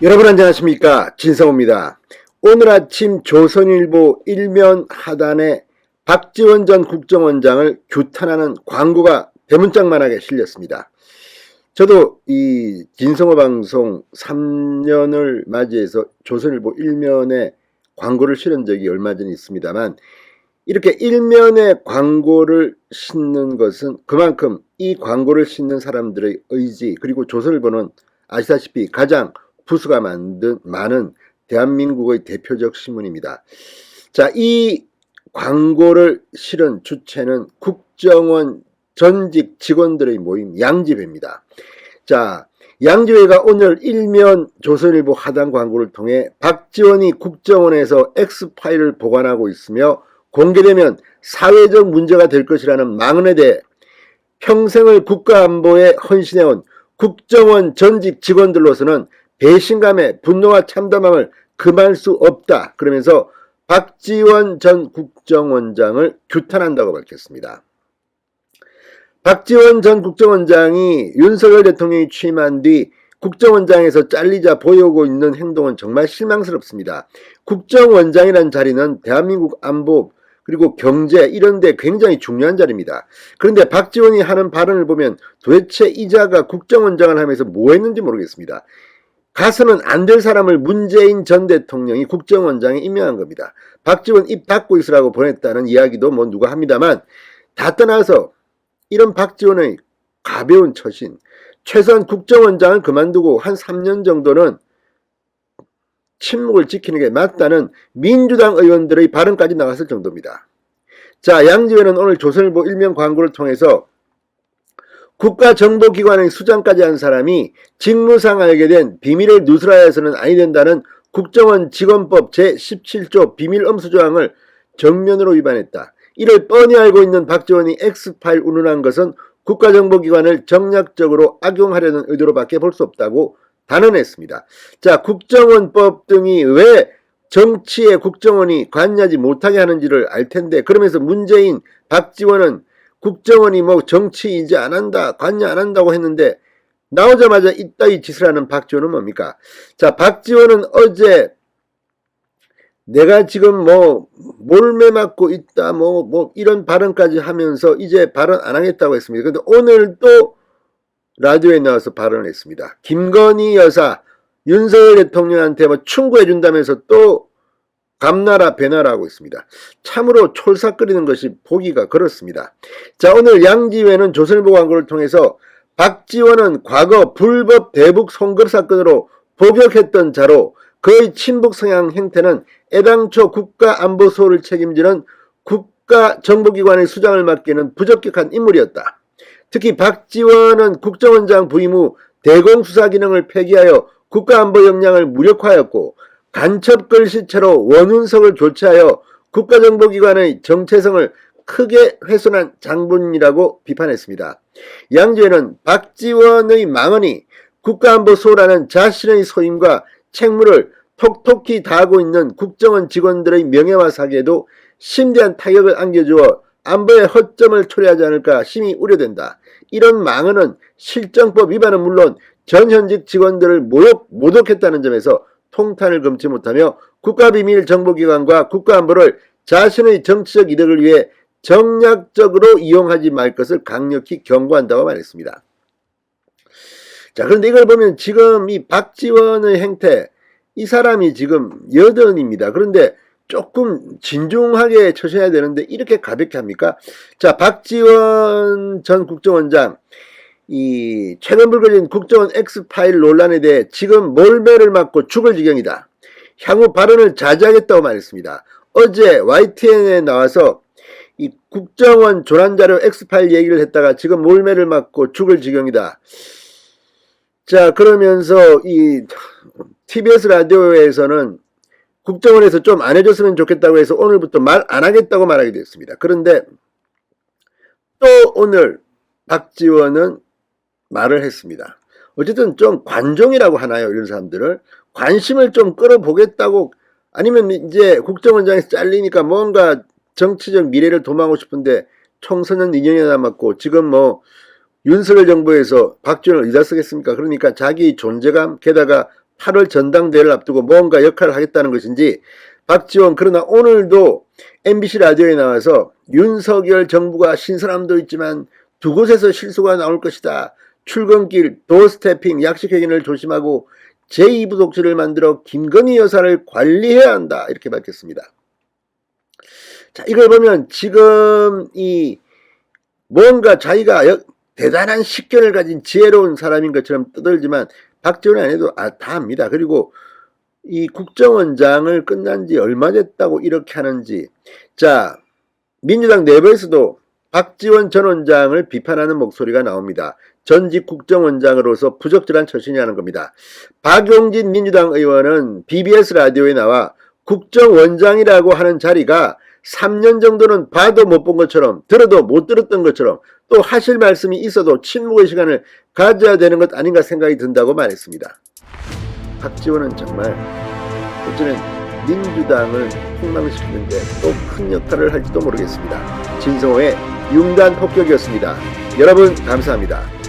여러분 안녕하십니까, 진성호입니다. 오늘 아침 조선일보 일면 하단에 박지원 전 국정원장을 규탄하는 광고가 대문짝만하게 실렸습니다. 저도 이 진성호 방송 3년을 맞이해서 조선일보 일면에 광고를 실은 적이 얼마 전에 있습니다만, 이렇게 일면에 광고를 싣는 것은 그만큼 이 광고를 싣는 사람들의 의지, 그리고 조선일보는 아시다시피 가장 부수가 많은 대한민국의 대표적 신문입니다. 자, 이 광고를 실은 주체는 국정원 전직 직원들의 모임 양지회입니다. 자, 양지회가 오늘 일면 조선일보 하단 광고를 통해 박지원이 국정원에서 X파일을 보관하고 있으며 공개되면 사회적 문제가 될 것이라는 망언에 대해 평생을 국가안보에 헌신해온 국정원 전직 직원들로서는 배신감에 분노와 참담함을 금할 수 없다, 그러면서 박지원 전 국정원장을 규탄한다고 밝혔습니다. 박지원 전 국정원장이 윤석열 대통령이 취임한 뒤 국정원장에서 잘리자 보여오고 있는 행동은 정말 실망스럽습니다. 국정원장이라는 자리는 대한민국 안보 그리고 경제 이런 데 굉장히 중요한 자리입니다. 그런데 박지원이 하는 발언을 보면 도대체 이 자가 국정원장을 하면서 뭐 했는지 모르겠습니다. 가서는 안 될 사람을 문재인 전 대통령이 국정원장에 임명한 겁니다. 박지원 입 닫고 있으라고 보냈다는 이야기도 뭐 누가 합니다만, 다 떠나서 이런 박지원의 가벼운 처신, 최소한 국정원장을 그만두고 한 3년 정도는 침묵을 지키는 게 맞다는 민주당 의원들의 발언까지 나왔을 정도입니다. 자, 양지회는 오늘 조선일보 일면 광고를 통해서 국가정보기관의 수장까지 한 사람이 직무상 알게 된 비밀을 누설하여서는 아니 된다는 국정원 직원법 제17조 비밀엄수조항을 정면으로 위반했다. 이를 뻔히 알고 있는 박지원이 X파일 운운한 것은 국가정보기관을 정략적으로 악용하려는 의도로밖에 볼 수 없다고 단언했습니다. 자, 국정원법 등이 왜 정치에 국정원이 관여하지 못하게 하는지를 알 텐데, 그러면서 문재인, 박지원은 국정원이 뭐 정치 이제 안 한다, 관여 안 한다고 했는데 나오자마자 이따위 짓을 하는 박지원은 뭡니까? 자, 박지원은 어제 내가 지금 뭐 몰매 맞고 있다, 뭐 이런 발언까지 하면서 이제 발언 안 하겠다고 했습니다. 그런데 오늘 또 라디오에 나와서 발언을 했습니다. 김건희 여사 윤석열 대통령한테 뭐 충고해 준다면서 또 감나라 배나라 하고 있습니다. 참으로 촐싹거리는 것이 보기가 그렇습니다. 자, 오늘 양지회는 조선일보 광고를 통해서 박지원은 과거 불법 대북 송금 사건으로 복역했던 자로 그의 친북 성향 행태는 애당초 국가안보소를 책임지는 국가정보기관의 수장을 맡기는 부적격한 인물이었다. 특히 박지원은 국정원장 부임 후 대공수사 기능을 폐기하여 국가안보 역량을 무력화하였고 간첩 글씨체로 원운석을 교체하여 국가정보기관의 정체성을 크게 훼손한 장본이라고 비판했습니다. 양지회는 박지원의 망언이 국가안보소라는 자신의 소임과 책무를 톡톡히 다하고 있는 국정원 직원들의 명예와 사기에도 심대한 타격을 안겨주어 안보의 허점을 초래하지 않을까 심히 우려된다. 이런 망언은 실정법 위반은 물론 전현직 직원들을 모독했다는 점에서 통탄을 금치 못하며 국가비밀정보기관과 국가안보를 자신의 정치적 이득을 위해 정략적으로 이용하지 말 것을 강력히 경고한다고 말했습니다. 자, 그런데 이걸 보면 지금 이 박지원의 행태, 이 사람이 지금 여든입니다. 그런데 조금 진중하게 처신해야 되는데 이렇게 가볍게 합니까? 자, 박지원 전 국정원장, 이 최근 불거진 국정원 X파일 논란에 대해 지금 몰매를 맞고 죽을 지경이다. 향후 발언을 자제하겠다고 말했습니다. 어제 YTN에 나와서 이 국정원 조난자료 X파일 얘기를 했다가 지금 몰매를 맞고 죽을 지경이다. 자, 그러면서 이 TBS 라디오에서는 국정원에서 좀 안 해줬으면 좋겠다고 해서 오늘부터 말 안 하겠다고 말하게 됐습니다. 그런데 또 오늘 박지원은 말을 했습니다. 어쨌든 좀 관종이라고 하나요? 이런 사람들을 관심을 좀 끌어보겠다고, 아니면 이제 국정원장에서 잘리니까 뭔가 정치적 미래를 도모하고 싶은데 총선은 2년이 남았고 지금 뭐 윤석열 정부에서 박지원을 어디다 쓰겠습니까? 그러니까 자기 존재감, 게다가 8월 전당대회를 앞두고 뭔가 역할을 하겠다는 것인지 박지원 그러나 오늘도 MBC 라디오에 나와서 윤석열 정부가 신선함도 있지만 두 곳에서 실수가 나올 것이다. 출근길 도어스태핑 약식회견을 조심하고 제2부속실을 만들어 김건희 여사를 관리해야 한다. 이렇게 밝혔습니다. 자, 이걸 보면 지금 이 뭔가 자기가 대단한 식견을 가진 지혜로운 사람인 것처럼 떠들지만 박지원이 안 해도 다 압니다. 그리고 이 국정원장을 끝난 지 얼마 됐다고 이렇게 하는지. 자, 민주당 내부에서도 박지원 전 원장을 비판하는 목소리가 나옵니다. 전직 국정원장으로서 부적절한 처신이라는 겁니다. 박용진 민주당 의원은 BBS 라디오에 나와 국정원장이라고 하는 자리가 3년 정도는 봐도 못 본 것처럼 들어도 못 들었던 것처럼 또 하실 말씀이 있어도 침묵의 시간을 가져야 되는 것 아닌가 생각이 든다고 말했습니다. 박지원은 정말 어쩌면 민주당을 폭망시키는데 또 큰 역할을 할지도 모르겠습니다. 진성호의 융단 폭격이었습니다. 여러분 감사합니다.